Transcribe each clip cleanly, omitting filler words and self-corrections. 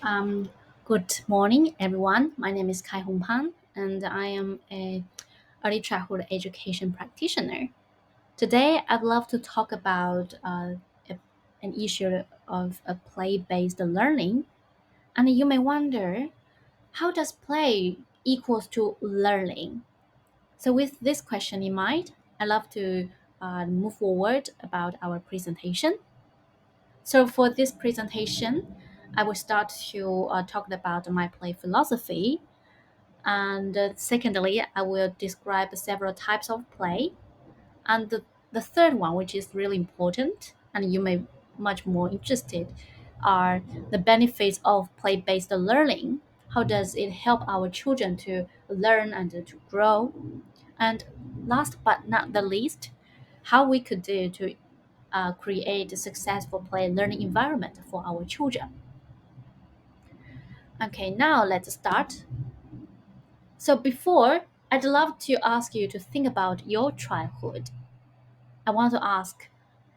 Um, Good morning, everyone. My name is Kaihong Pan, and I am a early childhood education practitioner. Today, I'd love to talk about a- an issue of a play-based learning. And you may wonder, how does play equals to learning? So, with this question in mind, I'd love to move forward about our presentation. So for this presentation, I will start to talk about my play philosophy. And secondly, I will describe several types of play. And the third one, which is really important, and you may much more interested, are the benefits of play-based learning. How does it help our children to learn and to grow? And last but not the least, how we could do to create a successful play learning environment for our children. Okay, now let's start. So before, I'd love to ask you to think about your childhood. I want to ask,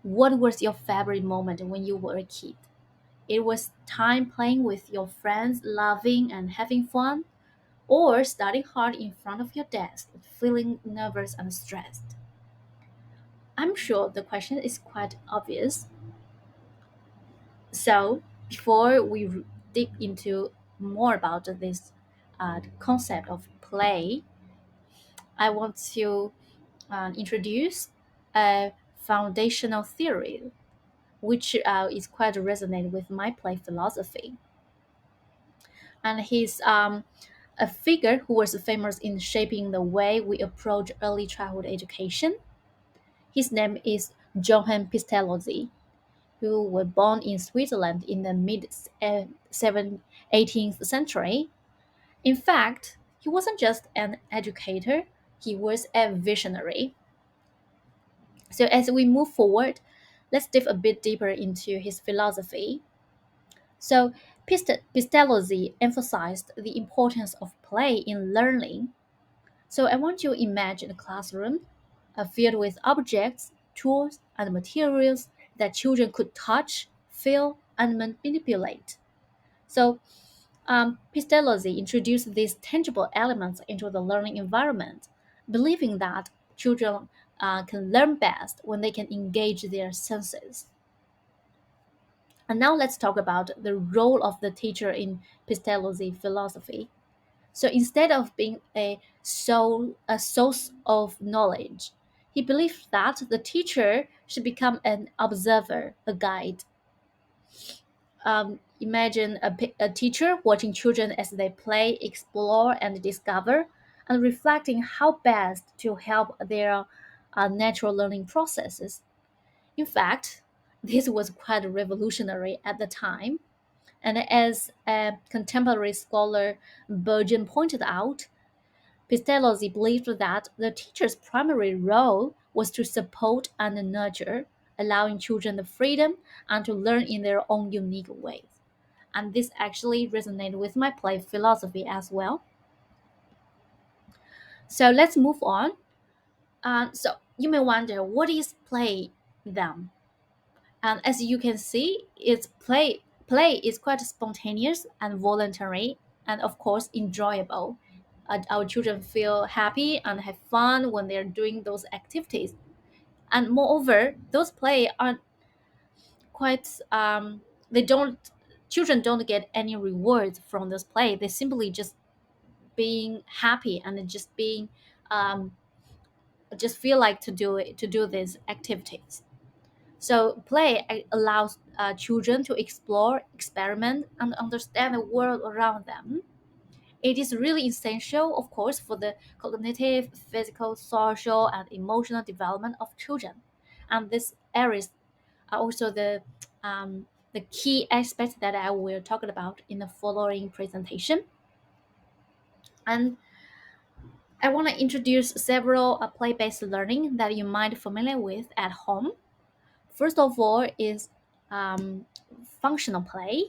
what was your favorite moment when you were a kid? It was time playing with your friends, laughing and having fun, or studying hard in front of your desk, feeling nervous and stressed. I'm sure the question is quite obvious. So, before we dig into more about this concept of play, I want to introduce a foundational theory which is quite resonant with my play philosophy. And he's a figure who was famous in shaping the way we approach early childhood education. His name is Johann Pestalozzi, who were born in Switzerland in the mid 18th century. In fact, he wasn't just an educator, he was a visionary. So, as we move forward, let's dive a bit deeper into his philosophy. So, Pestalozzi emphasized the importance of play in learning. So, I want you to imagine a classroom filled with objects, tools, and materials that children could touch, feel, and manipulate. So, Pestalozzi introduced these tangible elements into the learning environment, believing that children can learn best when they can engage their senses. And now let's talk about the role of the teacher in Pestalozzi philosophy. So instead of being a source of knowledge, he believed that the teacher should become an observer, a guide. Imagine a teacher watching children as they play, explore, and discover, and reflecting how best to help their natural learning processes. In fact, this was quite revolutionary at the time. And as a contemporary scholar Bergen pointed out, Pestalozzi believed that the teacher's primary role was to support and nurture, allowing children the freedom and to learn in their own unique ways. And this actually resonated with my play philosophy as well. So let's move on. So you may wonder, what is play then? And as you can see, it's play. Play is quite spontaneous and voluntary, and of course enjoyable. Our children feel happy and have fun when they're doing those activities. And moreover, those play are quite. They don't. Children don't get any rewards from this play. They simply just being happy and just being, just feel like to do these activities. So, play allows children to explore, experiment, and understand the world around them. It is really essential, of course, for the cognitive, physical, social, and emotional development of children. And these areas are also the key aspects that I will talk about in the following presentation. And I want to introduce several play-based learning that you might be familiar with at home. First of all is um, functional play.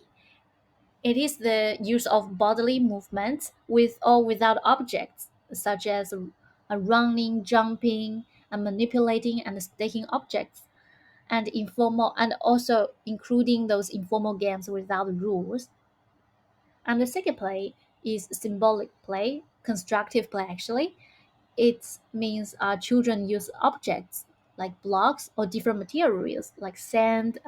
It is the use of bodily movements with or without objects, such as running, jumping, and manipulating and staking objects, and informal, and also including those informal games without rules. And the second play is symbolic play, constructive play actually. It means children use objects like blocks or different materials like sand,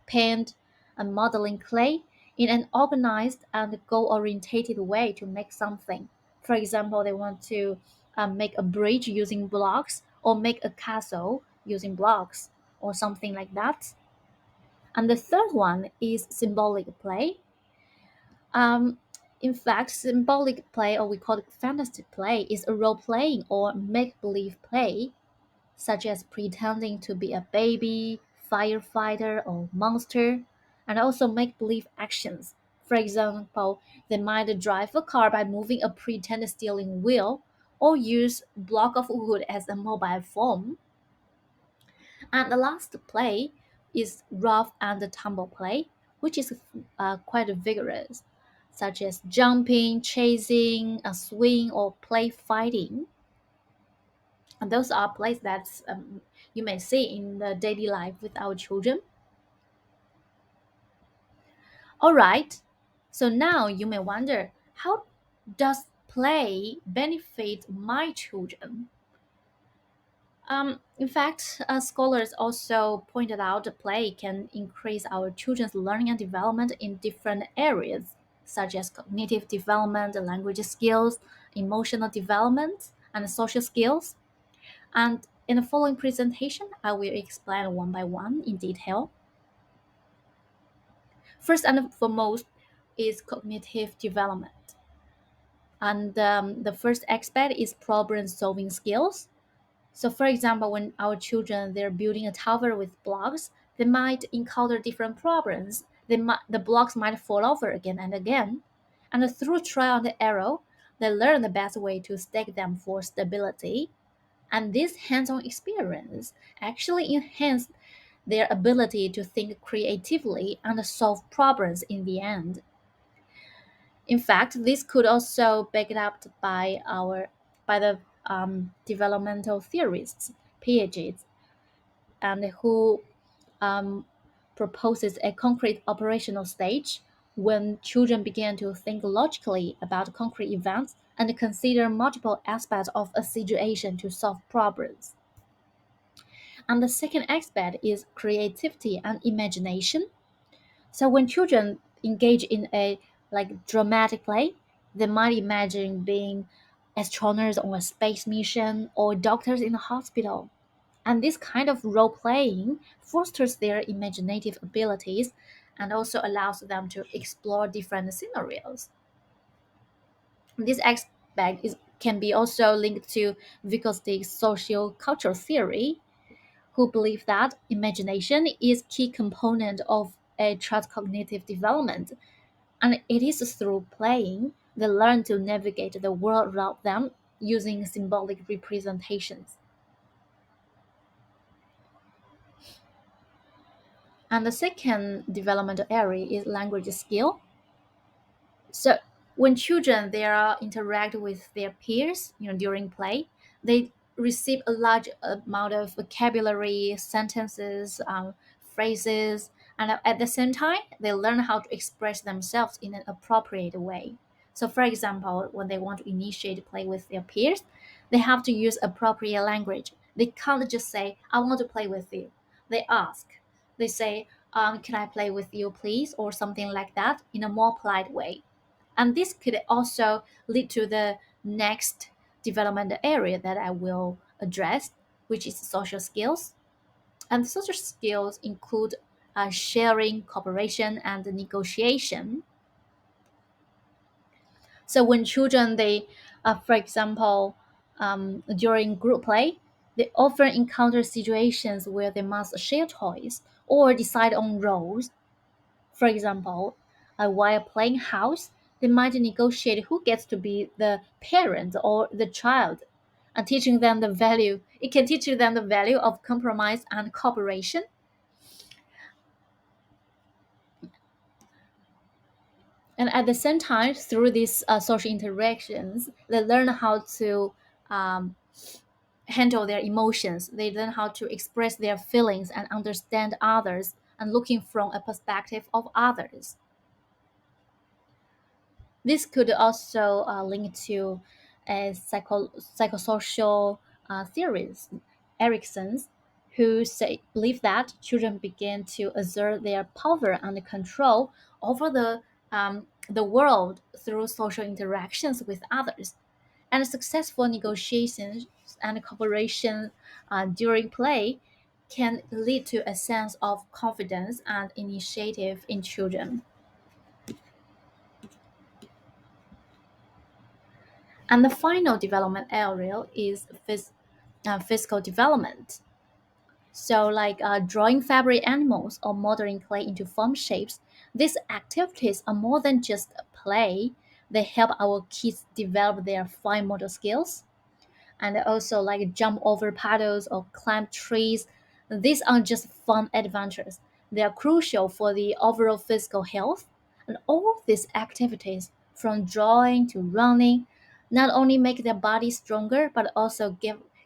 paint, and modeling clay in an organized and goal-orientated way to make something. For example, they want to make a bridge using blocks or make a castle using blocks or something like that. And the third one is symbolic play. Um, in fact, symbolic play, or we call it fantasy play, is a role playing or make believe play, such as pretending to be a baby, firefighter, or monster, and also make believe actions. For example, they might drive a car by moving a pretend steering wheel or use block of wood as a mobile phone. And the last play is rough and tumble play, which is quite vigorous, such as jumping, chasing, a swing, or play fighting. And those are plays that you may see in the daily life with our children. All right. So now you may wonder, how does play benefit my children? In fact, scholars also pointed out that play can increase our children's learning and development in different areas, such as cognitive development, language skills, emotional development, and social skills. And in the following presentation, I will explain one by one in detail. First and foremost is cognitive development. And the first aspect is problem solving skills. So, for example, when our children they're building a tower with blocks, they might encounter different problems. The blocks might fall over again and again, and through trial and error, they learn the best way to stack them for stability. And this hands-on experience actually enhanced their ability to think creatively and solve problems in the end. In fact, this could also backed up by the developmental theorists, Piaget, and who um, proposes a concrete operational stage when children begin to think logically about concrete events and consider multiple aspects of a situation to solve problems. And the second aspect is creativity and imagination. So when children engage in a dramatic play, they might imagine being astronauts on a space mission or doctors in a hospital. And this kind of role playing fosters their imaginative abilities and also allows them to explore different scenarios. This aspect can be also linked to Vygotsky's social cultural theory, who believe that imagination is key component of a child's cognitive development, and it is through playing they learn to navigate the world around them using symbolic representations. And the second developmental area is language skill. So when children they are interact with their peers, during play, they receive a large amount of vocabulary, sentences, phrases, and at the same time, they learn how to express themselves in an appropriate way. So, for example, when they want to initiate play with their peers, they have to use appropriate language. They can't just say, "I want to play with you." They ask. They say, "Can I play with you, please?" or something like that in a more polite way. And this could also lead to the next development area that I will address, which is social skills. And social skills include sharing, cooperation, and negotiation. So when children, for example, during group play, they often encounter situations where they must share toys or decide on roles. For example, while playing house, they might negotiate who gets to be the parent or the child, and teaching them the value. It can teach them the value of compromise and cooperation. And at the same time, through these social interactions, they learn how to um, handle their emotions. They learn how to express their feelings and understand others and looking from a perspective of others. This could also link to psychosocial theories, Erickson's, who believe that children begin to assert their power and control over the world through social interactions with others. And successful negotiations and cooperation during play can lead to a sense of confidence and initiative in children. And the final development area is physical development. So, like drawing fabric animals or modeling clay into form shapes, these activities are more than just play. They help our kids develop their fine motor skills and also like jump over puddles or climb trees. These aren't just fun adventures. They are crucial for the overall physical health. And all these activities, from drawing to running, not only make their body stronger, but also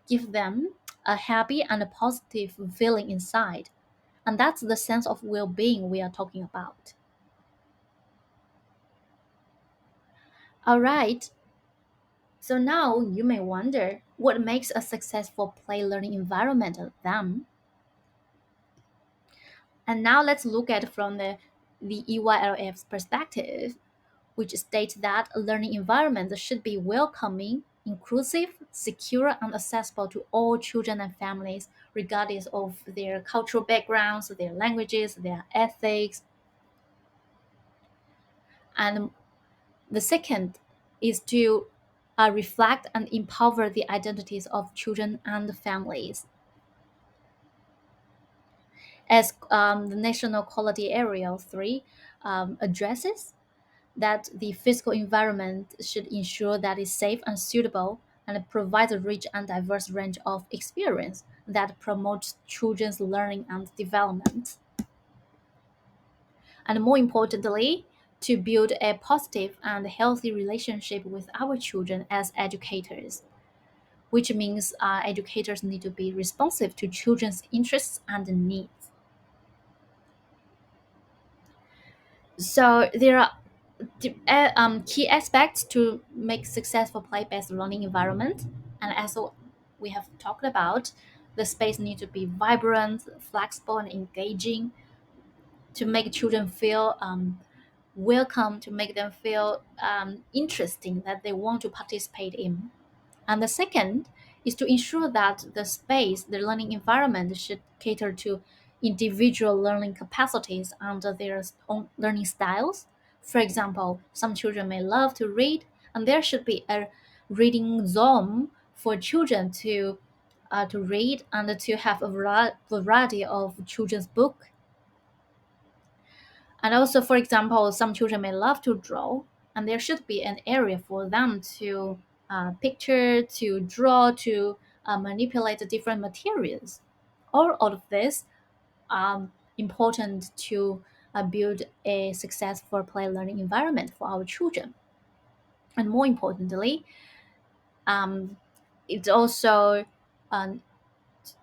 give them a happy and a positive feeling inside. And that's the sense of well being we are talking about. All right, so now you may wonder what makes a successful play learning environment of them. And now let's look at from the EYLF's perspective, which states that a learning environment should be welcoming, inclusive, secure, and accessible to all children and families, regardless of their cultural backgrounds, their languages, their ethics. And the second is to reflect and empower the identities of children and families. As the National Quality Area 3 addresses, that the physical environment should ensure that it's safe and suitable and provides a rich and diverse range of experience that promotes children's learning and development. And more importantly, to build a positive and healthy relationship with our children as educators, which means educators need to be responsive to children's interests and needs. So there are key aspects to make successful play-based learning environment, and as we have talked about, the space need to be vibrant, flexible, and engaging to make children feel welcome, to make them feel interesting that they want to participate in. And the second is to ensure that the space, the learning environment should cater to individual learning capacities and their own learning styles. For example, some children may love to read, and there should be a reading zone for children to read and to have a variety of children's book. And also, for example, some children may love to draw, and there should be an area for them to picture, to draw, to manipulate the different materials. All of this important to build a successful play learning environment for our children. And more importantly, um, it's also um,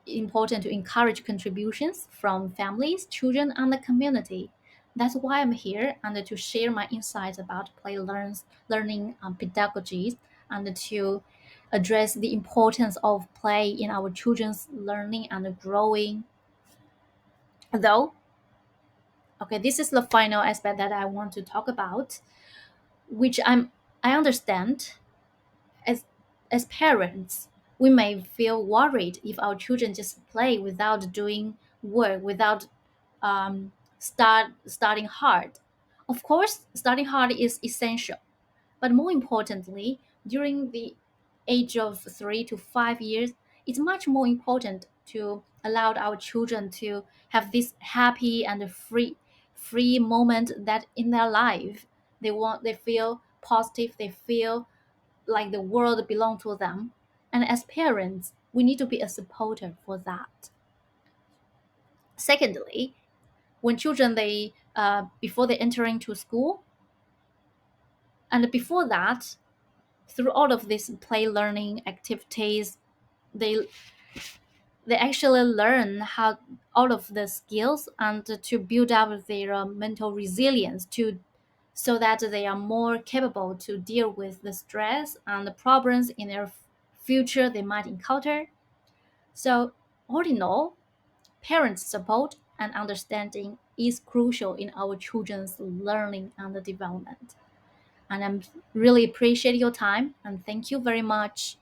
important to encourage contributions from families, children, and the community. That's why I'm here and to share my insights about learning pedagogies and to address the importance of play in our children's learning and growing. Though, okay, this is the final aspect that I want to talk about, which I understand as as parents, we may feel worried if our children just play without doing work, without starting hard. Of course, starting hard is essential, but more importantly, during the age of 3 to 5 years, it's much more important to allow our children to have this happy and free moment that in their life they feel positive, they feel like the world belongs to them. And as parents, we need to be a supporter for that. Secondly, when children they before they enter into school, and before that, through all of these play learning activities, they they actually learn how all of the skills and to build up their mental resilience to so that they are more capable to deal with the stress and the problems in their future they might encounter. So, all in all, parents' support and understanding is crucial in our children's learning and development. And I really appreciate your time and thank you very much.